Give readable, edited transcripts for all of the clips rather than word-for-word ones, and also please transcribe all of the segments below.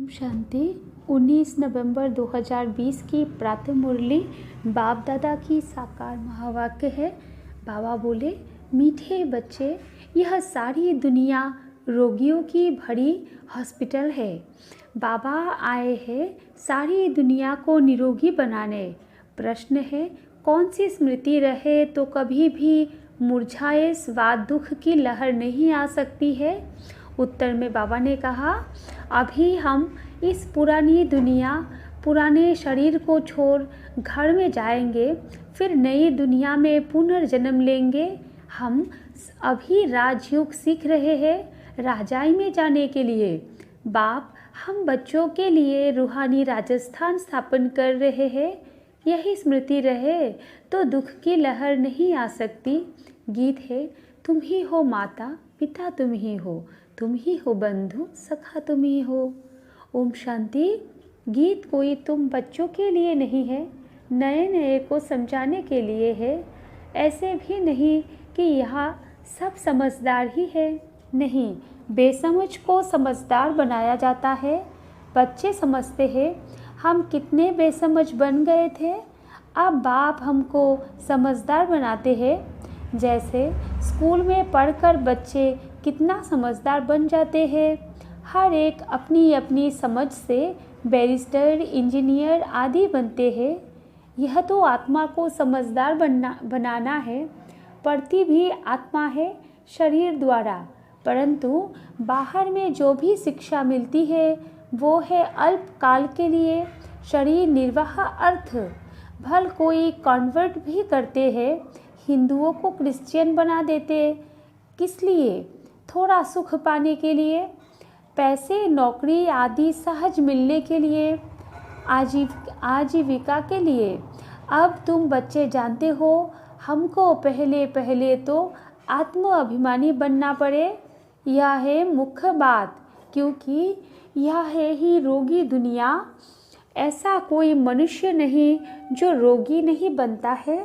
शांति। 19 नवंबर 2020 की प्रातः मुरली बाप दादा की साकार महावाक्य है। बाबा बोले, मीठे बच्चे, यह सारी दुनिया रोगियों की भरी हॉस्पिटल है। बाबा आए हैं सारी दुनिया को निरोगी बनाने। प्रश्न है, कौन सी स्मृति रहे तो कभी भी मुरझाए स्वाद दुख की लहर नहीं आ सकती है। उत्तर में बाबा ने कहा, अभी हम इस पुरानी दुनिया, पुराने शरीर को छोड़ घर में जाएंगे, फिर नई दुनिया में पुनर्जन्म लेंगे। हम अभी राजयोग सीख रहे हैं राजाई में जाने के लिए। बाप हम बच्चों के लिए रूहानी राजस्थान स्थापन कर रहे हैं। यही स्मृति रहे तो दुख की लहर नहीं आ सकती। गीत है, तुम ही हो माता पिता, तुम ही हो बंधु सखा, तुम ही हो। ओम शांति। गीत कोई तुम बच्चों के लिए नहीं है, नए नए को समझाने के लिए है। ऐसे भी नहीं कि यहाँ सब समझदार ही है, नहीं, बेसमझ को समझदार बनाया जाता है। बच्चे समझते हैं हम कितने बेसमझ बन गए थे, अब बाप हमको समझदार बनाते हैं। जैसे स्कूल में पढ़कर बच्चे कितना समझदार बन जाते हैं। हर एक अपनी अपनी समझ से बैरिस्टर, इंजीनियर आदि बनते हैं। यह तो आत्मा को समझदार बनाना है। पढ़ती भी आत्मा है शरीर द्वारा, परंतु बाहर में जो भी शिक्षा मिलती है वो है अल्प काल के लिए, शरीर निर्वाह अर्थ। भल कोई कन्वर्ट भी करते हैं, हिंदुओं को क्रिश्चियन बना देते, किस लिए? थोड़ा सुख पाने के लिए, पैसे नौकरी आदि सहज मिलने के लिए, आजीविका के लिए। अब तुम बच्चे जानते हो, हमको पहले पहले तो आत्म अभिमानी बनना पड़े। यह है मुख्य बात, क्योंकि यह है ही रोगी दुनिया। ऐसा कोई मनुष्य नहीं जो रोगी नहीं बनता है,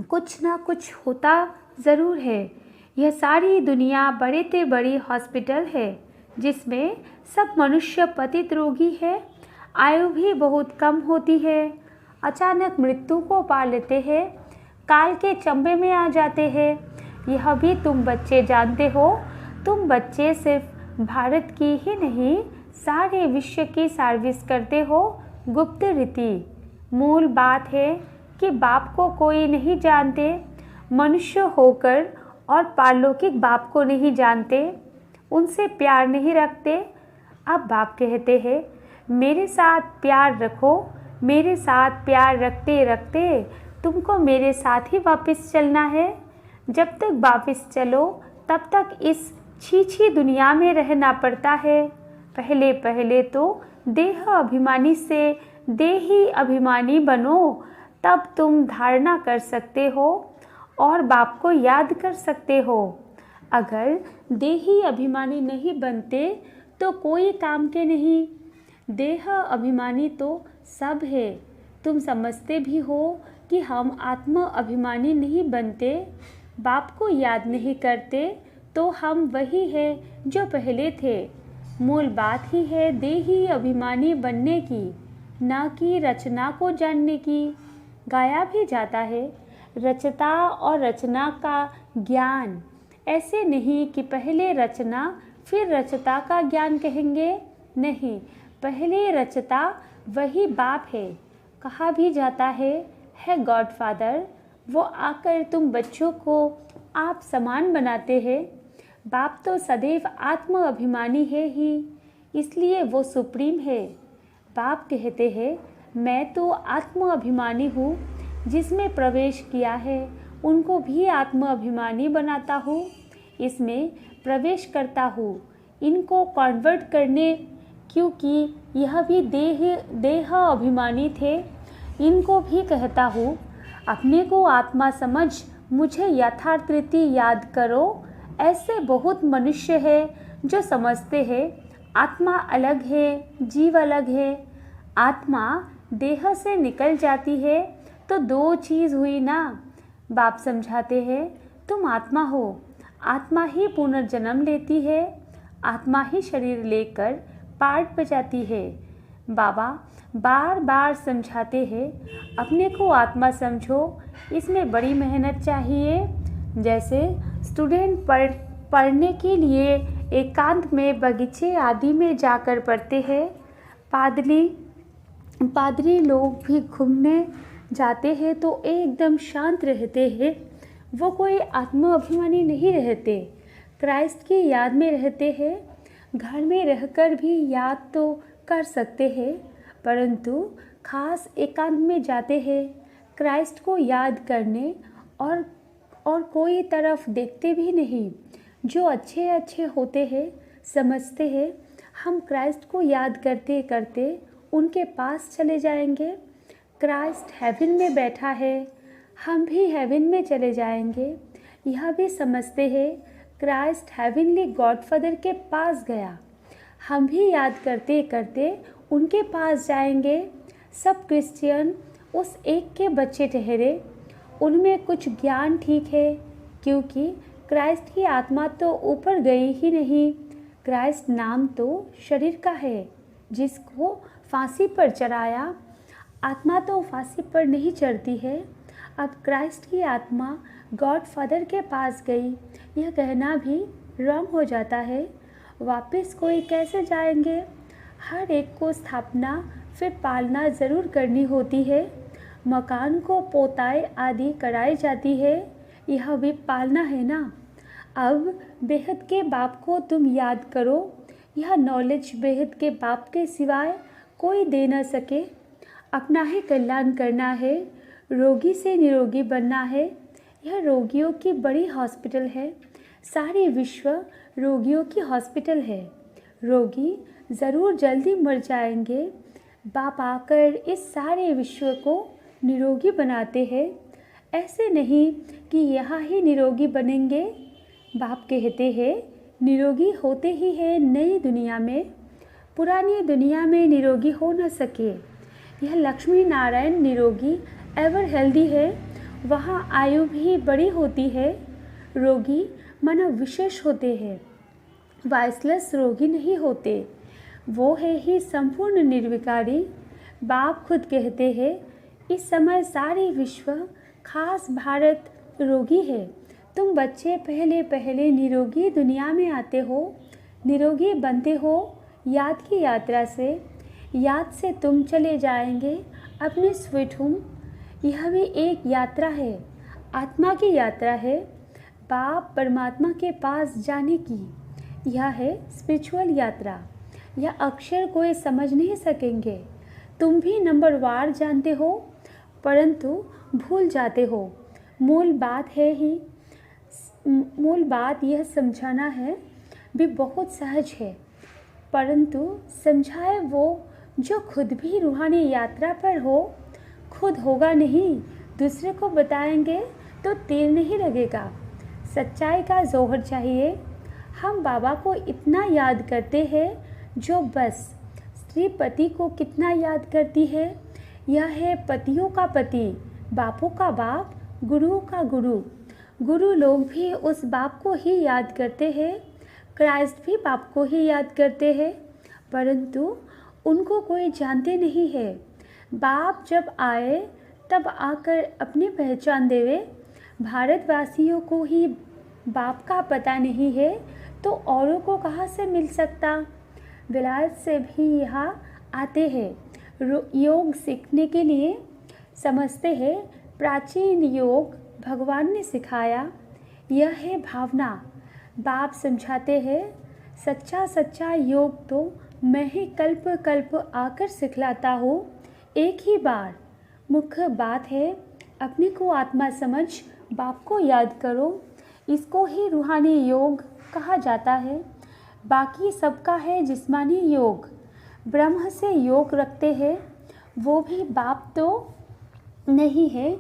कुछ ना कुछ होता ज़रूर है। यह सारी दुनिया बड़े से बड़ी हॉस्पिटल है, जिसमें सब मनुष्य पतित रोगी है। आयु भी बहुत कम होती है, अचानक मृत्यु को पा लेते हैं, काल के चंबे में आ जाते हैं। यह भी तुम बच्चे जानते हो। तुम बच्चे सिर्फ भारत की ही नहीं, सारे विश्व की सर्विस करते हो। गुप्त रीति मूल बात है कि बाप को कोई नहीं जानते, मनुष्य होकर और पारलौकिक बाप को नहीं जानते, उनसे प्यार नहीं रखते। अब बाप कहते हैं, मेरे साथ प्यार रखो। मेरे साथ प्यार रखते रखते तुमको मेरे साथ ही वापस चलना है। जब तक वापस चलो तब तक इस छी दुनिया में रहना पड़ता है। पहले पहले तो देह अभिमानी से देही अभिमानी बनो, तब तुम धारणा कर सकते हो और बाप को याद कर सकते हो। अगर देही अभिमानी नहीं बनते तो कोई काम के नहीं। देह अभिमानी तो सब है। तुम समझते भी हो कि हम आत्म अभिमानी नहीं बनते, बाप को याद नहीं करते, तो हम वही है जो पहले थे। मूल बात ही है देही अभिमानी बनने की, ना कि रचना को जानने की। गाया भी जाता है, रचता और रचना का ज्ञान। ऐसे नहीं कि पहले रचना फिर रचता का ज्ञान कहेंगे, नहीं, पहले रचता वही बाप है। कहा भी जाता है गॉडफादर। वो आकर तुम बच्चों को आप समान बनाते हैं। बाप तो सदैव आत्म अभिमानी है ही, इसलिए वो सुप्रीम है। बाप कहते हैं, मैं तो आत्म अभिमानी हूँ। जिसमें प्रवेश किया है उनको भी आत्म अभिमानी बनाता हूँ, इसमें प्रवेश करता हूँ इनको कन्वर्ट करने, क्योंकि यह भी देह अभिमानी थे। इनको भी कहता हूँ, अपने को आत्मा समझ मुझे यथार्थ रीति याद करो। ऐसे बहुत मनुष्य हैं जो समझते हैं आत्मा अलग है, जीव अलग है। आत्मा देह से निकल जाती है तो दो चीज़ हुई ना। बाप समझाते हैं, तुम आत्मा हो, आत्मा ही पुनर्जन्म लेती है, आत्मा ही शरीर लेकर पार्ट बजाती है। बाबा बार बार समझाते हैं, अपने को आत्मा समझो, इसमें बड़ी मेहनत चाहिए। जैसे स्टूडेंट पढ़ने के लिए एकांत में बगीचे आदि में जाकर पढ़ते हैं। पादरी लोग भी घूमने जाते हैं तो एकदम शांत रहते हैं। वो कोई आत्म अभिमानी नहीं रहते, क्राइस्ट की याद में रहते हैं। घर में रहकर भी याद तो कर सकते हैं, परंतु खास एकांत में जाते हैं क्राइस्ट को याद करने, और कोई तरफ देखते भी नहीं। जो अच्छे अच्छे होते हैं समझते हैं हम क्राइस्ट को याद करते करते उनके पास चले जाएंगे। क्राइस्ट हेवन में बैठा है, हम भी हेवन में चले जाएंगे। यह भी समझते हैं क्राइस्ट हेवनली गॉडफादर के पास गया, हम भी याद करते करते उनके पास जाएंगे। सब क्रिश्चियन उस एक के बच्चे ठहरे, उनमें कुछ ज्ञान ठीक है, क्योंकि क्राइस्ट की आत्मा तो ऊपर गई ही नहीं। क्राइस्ट नाम तो शरीर का है जिसको फांसी पर चढ़ाया, आत्मा तो फांसी पर नहीं चढ़ती है। अब क्राइस्ट की आत्मा गॉड फादर के पास गई, यह कहना भी रॉन्ग हो जाता है। वापस कोई कैसे जाएंगे? हर एक को स्थापना फिर पालना ज़रूर करनी होती है। मकान को पोताई आदि कराई जाती है, यह भी पालना है ना। अब बेहद के बाप को तुम याद करो, यह नॉलेज बेहद के बाप के सिवाय कोई दे न सके। अपना ही कल्याण करना है, रोगी से निरोगी बनना है। यह रोगियों की बड़ी हॉस्पिटल है, सारे विश्व रोगियों की हॉस्पिटल है। रोगी ज़रूर जल्दी मर जाएंगे, बाप आकर इस सारे विश्व को निरोगी बनाते हैं। ऐसे नहीं कि यहाँ ही निरोगी बनेंगे। बाप कहते हैं निरोगी होते ही है नई दुनिया में, पुरानी दुनिया में निरोगी हो न सके। यह लक्ष्मी नारायण निरोगी एवर हेल्दी है, वहाँ आयु भी बड़ी होती है। रोगी मानव विशेष होते हैं, वाइसलेस रोगी नहीं होते, वो है ही संपूर्ण निर्विकारी। बाप खुद कहते हैं इस समय सारे विश्व खास भारत रोगी है। तुम बच्चे पहले पहले निरोगी दुनिया में आते हो, निरोगी बनते हो याद की यात्रा से। याद से तुम चले जाएंगे अपने स्वीट होम। यह भी एक यात्रा है, आत्मा की यात्रा है, बाप परमात्मा के पास जाने की। यह है स्पिरिचुअल यात्रा। यह अक्षर कोई समझ नहीं सकेंगे। तुम भी नंबरवार जानते हो, परंतु भूल जाते हो। मूल बात यह समझाना है भी बहुत सहज है, परंतु समझाए वो जो खुद भी रूहानी यात्रा पर हो। खुद होगा नहीं, दूसरे को बताएंगे तो तेल नहीं लगेगा। सच्चाई का जोहर चाहिए। हम बाबा को इतना याद करते हैं जो बस स्त्री पति को कितना याद करती है। यह है पतियों का पति, बापों का बाप, गुरुओं का गुरु। गुरु लोग भी उस बाप को ही याद करते हैं, क्राइस्ट भी बाप को ही याद करते हैं, परंतु उनको कोई जानते नहीं है। बाप जब आए तब आकर अपनी पहचान देवे। भारतवासियों को ही बाप का पता नहीं है तो औरों को कहाँ से मिल सकता। विलायत से भी यहाँ आते हैं योग सीखने के लिए। समझते हैं प्राचीन योग भगवान ने सिखाया, यह है भावना। बाप समझाते हैं सच्चा सच्चा योग तो मैं ही कल्प कल्प आकर सिखलाता हूँ एक ही बार। मुख्य बात है अपने को आत्मा समझ, बाप को याद करो। इसको ही रूहानी योग कहा जाता है। बाकी सबका है जिस्मानी योग। ब्रह्म से योग रखते हैं, वो भी बाप तो नहीं है,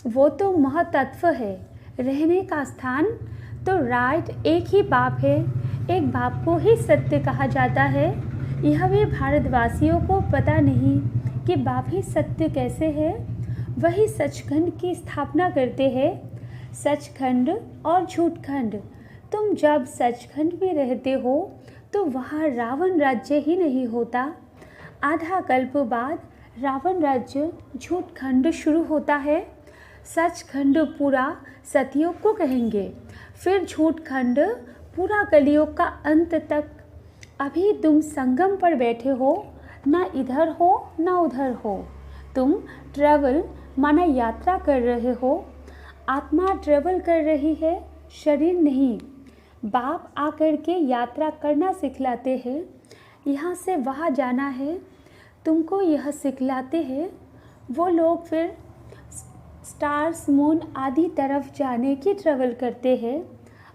वो तो महतत्व है। रहने का स्थान तो राइट एक ही बाप है, एक बाप को ही सत्य कहा जाता है। यह भी भारतवासियों को पता नहीं कि बाप ही सत्य कैसे है। वही सचखंड की स्थापना करते हैं। सचखंड और झूठखंड। तुम जब सचखंड में रहते हो तो वहाँ रावण राज्य ही नहीं होता। आधा कल्प बाद रावण राज्य झूठ खंड शुरू होता है। सच खंड पूरा सतयुग को कहेंगे, फिर झूठ खंड पूरा कलयुग का अंत तक। अभी तुम संगम पर बैठे हो, ना इधर हो ना उधर हो। तुम ट्रैवल माना यात्रा कर रहे हो। आत्मा ट्रैवल कर रही है, शरीर नहीं। बाप आकर के यात्रा करना सिखलाते हैं। यहाँ से वहाँ जाना है, तुमको यह सिखलाते हैं। वो लोग फिर स्टार्स, मून आदि तरफ जाने की ट्रैवल करते हैं।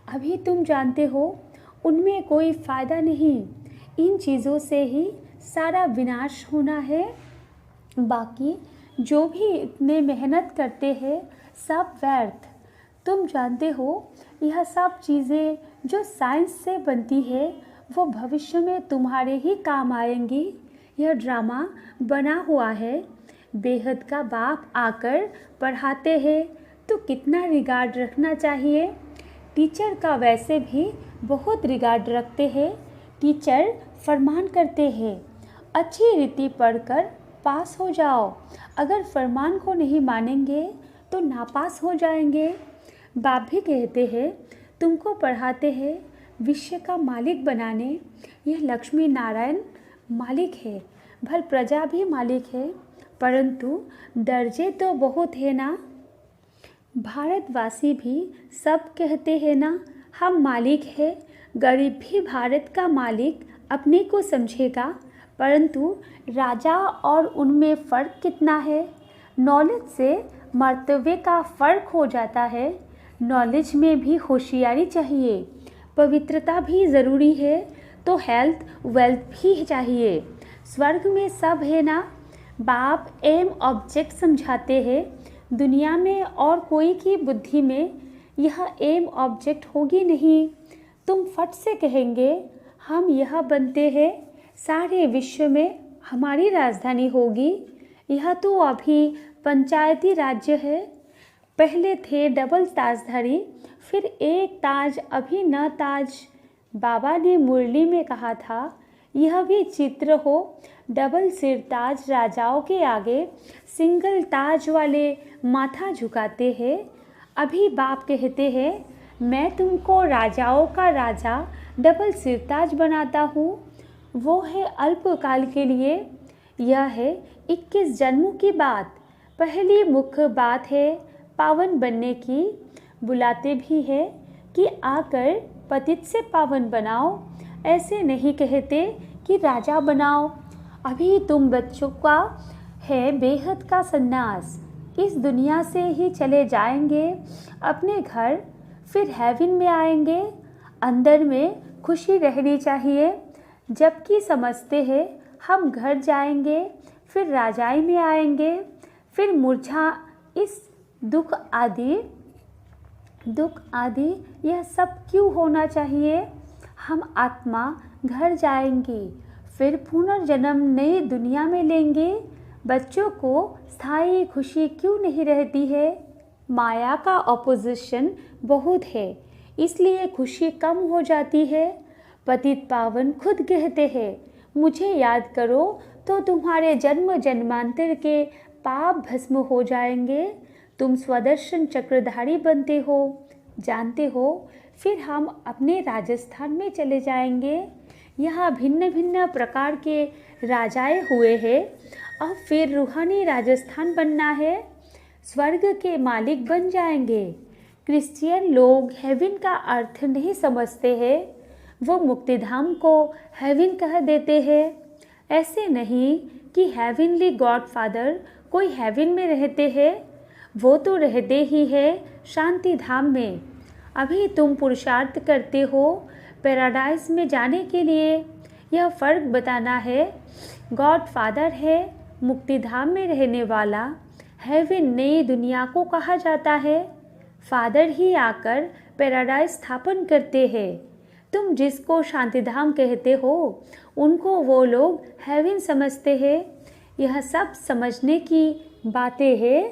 अभी तुम जानते हो उनमें कोई फ़ायदा नहीं। इन चीज़ों से ही सारा विनाश होना है। बाकी जो भी इतने मेहनत करते हैं सब व्यर्थ। तुम जानते हो यह सब चीज़ें जो साइंस से बनती है वो भविष्य में तुम्हारे ही काम आएंगी। यह ड्रामा बना हुआ है। बेहद का बाप आकर पढ़ाते हैं तो कितना रिगार्ड रखना चाहिए। टीचर का वैसे भी बहुत रिगार्ड रखते हैं। टीचर फरमान करते हैं, अच्छी रीति पढ़कर पास हो जाओ। अगर फरमान को नहीं मानेंगे तो नापास हो जाएंगे। बाप भी कहते हैं, तुमको पढ़ाते हैं विश्व का मालिक बनाने। यह लक्ष्मी नारायण मालिक है, भल प्रजा भी मालिक है, परंतु दर्जे तो बहुत है ना। भारतवासी भी सब कहते हैं ना, हम मालिक है। गरीब भी भारत का मालिक अपने को समझेगा, परंतु राजा और उनमें फ़र्क कितना है। नॉलेज से मर्तबे का फ़र्क हो जाता है। नॉलेज में भी होशियारी चाहिए, पवित्रता भी ज़रूरी है, तो हेल्थ वेल्थ भी चाहिए। स्वर्ग में सब है ना। बाप एम ऑब्जेक्ट समझाते हैं। दुनिया में और कोई की बुद्धि में यह एम ऑब्जेक्ट होगी नहीं। तुम फट से कहेंगे हम यह बनते हैं, सारे विश्व में हमारी राजधानी होगी। यह तो अभी पंचायती राज्य है। पहले थे डबल ताजधारी, फिर एक ताज, अभी न ताज। बाबा ने मुरली में कहा था यह भी चित्र हो। डबल सिर ताज राजाओं के आगे सिंगल ताज वाले माथा झुकाते हैं। अभी बाप कहते हैं मैं तुमको राजाओं का राजा डबल सिरताज बनाता हूँ। वो है अल्पकाल के लिए। यह है 21 जन्मों की बात। पहली मुख्य बात है पावन बनने की। बुलाते भी है कि आकर पतित से पावन बनाओ। ऐसे नहीं कहते कि राजा बनाओ। अभी तुम बच्चों का है बेहद का सन्यास। इस दुनिया से ही चले जाएंगे अपने घर, फिर हेवन में आएंगे। अंदर में खुशी रहनी चाहिए, जबकि समझते हैं हम घर जाएंगे, फिर राजाई में आएंगे, फिर मूर्छा, इस दुख आदि यह सब क्यों होना चाहिए। हम आत्मा घर जाएंगे, फिर पुनर्जन्म नई दुनिया में लेंगे। बच्चों को स्थायी खुशी क्यों नहीं रहती है। माया का ऑपोजिशन बहुत है, इसलिए खुशी कम हो जाती है। पतित पावन खुद कहते हैं मुझे याद करो तो तुम्हारे जन्म जन्मांतर के पाप भस्म हो जाएंगे। तुम स्वदर्शन चक्रधारी बनते हो, जानते हो। फिर हम अपने राजस्थान में चले जाएंगे। यहाँ भिन्न भिन्न प्रकार के राजाएं हुए हैं। अब फिर रूहानी राजस्थान बनना है। स्वर्ग के मालिक बन जाएंगे। क्रिश्चियन लोग हेवन का अर्थ नहीं समझते हैं। वो मुक्तिधाम को हेवन कह देते हैं। ऐसे नहीं कि हेवनली गॉड फादर कोई हेवन में रहते हैं। वो तो रहते ही है शांति धाम में। अभी तुम पुरुषार्थ करते हो पैराडाइज में जाने के लिए। यह फ़र्क बताना है। गॉड फादर है मुक्तिधाम में रहने वाला। हेवन नई दुनिया को कहा जाता है। फादर ही आकर पैराडाइज स्थापन करते हैं। तुम जिसको शांतिधाम कहते हो उनको वो लोग हेवन समझते हैं। यह सब समझने की बातें हैं।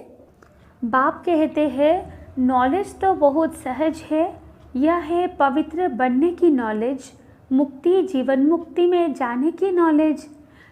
बाप कहते हैं नॉलेज तो बहुत सहज है। यह है पवित्र बनने की नॉलेज। मुक्ति, जीवन मुक्ति में जाने की नॉलेज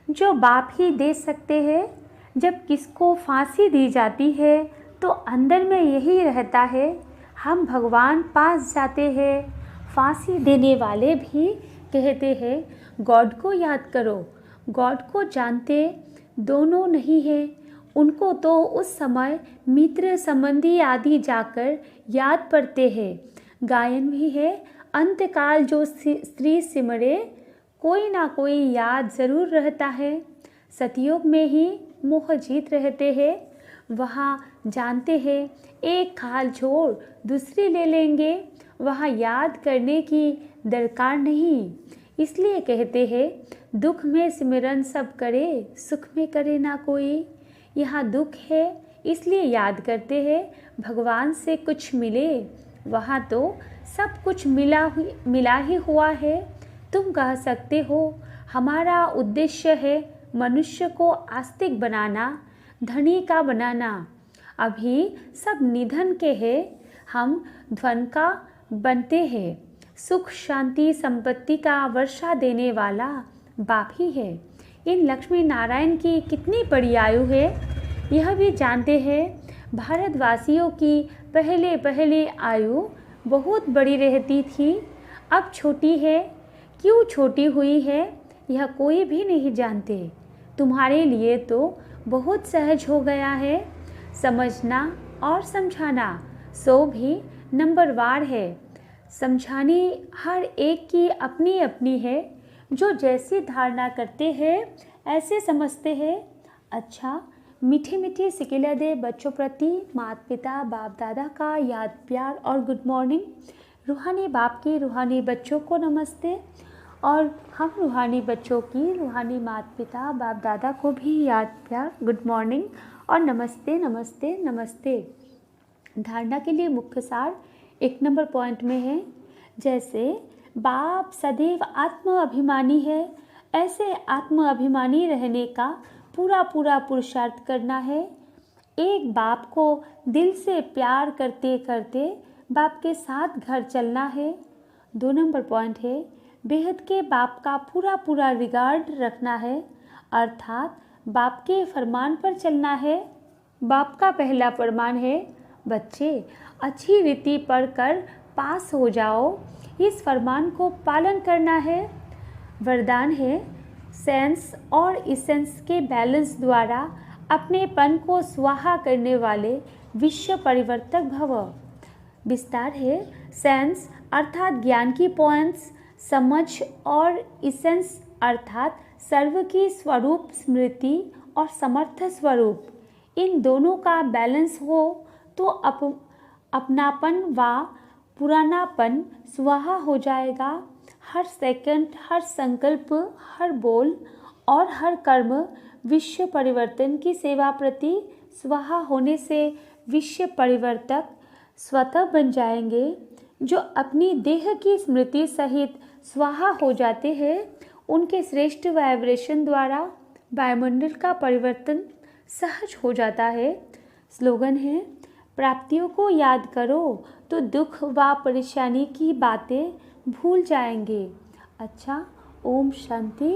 जो बाप ही दे सकते हैं। जब किसको फांसी दी जाती है तो अंदर में यही रहता है, हम भगवान पास जाते हैं। फांसी देने वाले भी कहते हैं गॉड को याद करो। गॉड को जानते दोनों नहीं है, उनको तो उस समय मित्र संबंधी आदि जाकर याद पड़ते हैं। गायन भी है, अंतकाल जो स्त्री सिमरे, कोई ना कोई याद ज़रूर रहता है। सतयुग में ही मोह जीत रहते हैं, वहाँ जानते हैं एक खाल छोड़ दूसरी ले लेंगे, वहाँ याद करने की दरकार नहीं। इसलिए कहते हैं दुख में सिमरन सब करे, सुख में करे ना कोई। यहाँ दुख है इसलिए याद करते हैं, भगवान से कुछ मिले, वहाँ तो सब कुछ मिला ही हुआ है। तुम कह सकते हो हमारा उद्देश्य है मनुष्य को आस्तिक बनाना, धनी का बनाना। अभी सब निधन के हैं, हम धन का बनते हैं। सुख शांति संपत्ति का वर्षा देने वाला बाप ही है। इन लक्ष्मी नारायण की कितनी बड़ी आयु है यह भी जानते हैं। भारतवासियों की पहले आयु बहुत बड़ी रहती थी, अब छोटी है। क्यों छोटी हुई है यह कोई भी नहीं जानते। तुम्हारे लिए तो बहुत सहज हो गया है, समझना और समझाना सो भी नंबरवार है। समझानी हर एक की अपनी अपनी है, जो जैसी धारणा करते हैं ऐसे समझते हैं। अच्छा, मीठे मीठे सिकिला दे बच्चों प्रति माता पिता बाप दादा का याद प्यार और गुड मॉर्निंग। रूहानी बाप की रूहानी बच्चों को नमस्ते, और हम रूहानी बच्चों की रूहानी माता पिता बाप दादा को भी याद प्यार गुड मॉर्निंग और नमस्ते नमस्ते नमस्ते। धारणा के लिए मुख्य सार 1 नंबर पॉइंट में है, जैसे बाप सदैव आत्म अभिमानी है, ऐसे आत्म अभिमानी रहने का पूरा पुरुषार्थ करना है। एक बाप को दिल से प्यार करते करते बाप के साथ घर चलना है। 2 नंबर पॉइंट है, बेहद के बाप का पूरा रिगार्ड रखना है, अर्थात बाप के फरमान पर चलना है। बाप का पहला फरमान है बच्चे अच्छी रीति पढ़कर पास हो जाओ, इस फरमान को पालन करना है। वरदान है सेंस और इसेंस के बैलेंस द्वारा अपनेपन को स्वाहा करने वाले विश्व परिवर्तक भव। विस्तार है सेंस अर्थात ज्ञान की पॉइंट्स, समझ और इसेंस अर्थात सर्व की स्वरूप स्मृति और समर्थ स्वरूप। इन दोनों का बैलेंस हो तो अपनापन व पुरानापन स्वाहा हो जाएगा। हर सेकंड, हर संकल्प, हर बोल और हर कर्म विश्व परिवर्तन की सेवा प्रति स्वाहा होने से विश्व परिवर्तक स्वतः बन जाएंगे। जो अपनी देह की स्मृति सहित स्वाहा हो जाते हैं, उनके श्रेष्ठ वाइब्रेशन द्वारा वायुमंडल का परिवर्तन सहज हो जाता है। स्लोगन है प्राप्तियों को याद करो तो दुख व परेशानी की बातें भूल जाएंगे। अच्छा, ओम शांति।